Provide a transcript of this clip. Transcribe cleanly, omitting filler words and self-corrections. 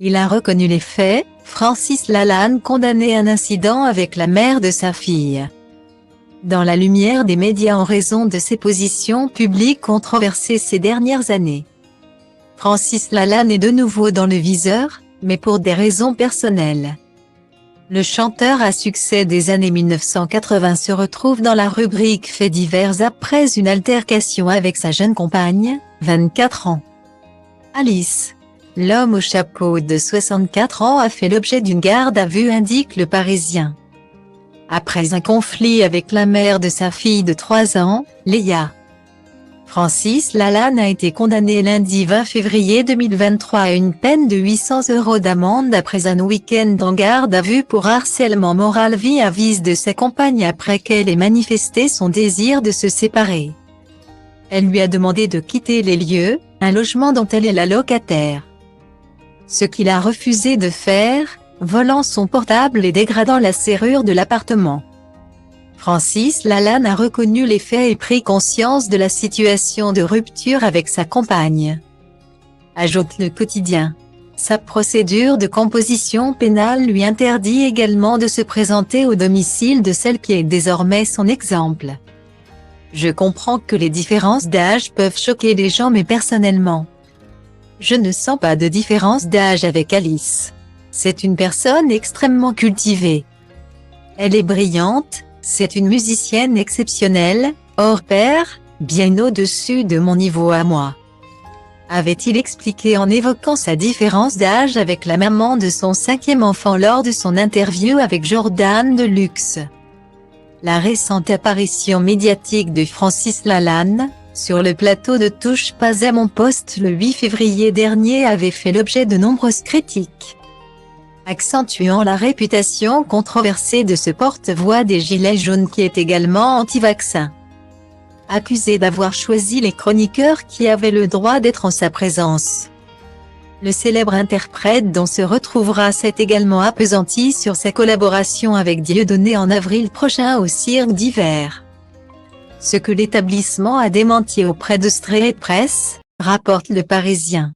Il a reconnu les faits. Francis Lalanne condamné un incident avec la mère de sa fille. Dans la lumière des médias en raison de ses positions publiques controversées ces dernières années. Francis Lalanne est de nouveau dans le viseur, mais pour des raisons personnelles. Le chanteur à succès des années 1980 se retrouve dans la rubrique Faits divers après une altercation avec sa jeune compagne, 24 ans. Alice. L'homme au chapeau de 64 ans a fait l'objet d'une garde à vue, indique Le Parisien. Après un conflit avec la mère de sa fille de 3 ans, Léa. Francis Lalanne a été condamné lundi 20 février 2023 à une peine de 800 € d'amende après un week-end en garde à vue pour harcèlement moral vis-à-vis de sa compagne après qu'elle ait manifesté son désir de se séparer. Elle lui a demandé de quitter les lieux, un logement dont elle est la locataire. Ce qu'il a refusé de faire, volant son portable et dégradant la serrure de l'appartement. Francis Lalanne a reconnu les faits et pris conscience de la situation de rupture avec sa compagne. Ajoute le quotidien. Sa procédure de composition pénale lui interdit également de se présenter au domicile de celle qui est désormais son exemple. Je comprends que les différences d'âge peuvent choquer les gens, mais personnellement, je ne sens pas de différence d'âge avec Alice. C'est une personne extrêmement cultivée. Elle est brillante, c'est une musicienne exceptionnelle, hors pair, bien au-dessus de mon niveau à moi. Avait-il expliqué en évoquant sa différence d'âge avec la maman de son 5e enfant lors de son interview avec Jordan Deluxe. La récente apparition médiatique de Francis Lalanne, sur le plateau de Touche pas à mon poste le 8 février dernier avait fait l'objet de nombreuses critiques, accentuant la réputation controversée de ce porte-voix des Gilets jaunes qui est également anti-vaccin. Accusé d'avoir choisi les chroniqueurs qui avaient le droit d'être en sa présence. Le célèbre interprète dont se retrouvera s'est également appesanti sur sa collaboration avec Dieudonné en avril prochain au Cirque d'hiver. Ce que l'établissement a démenti auprès de Strayed Press, rapporte Le Parisien.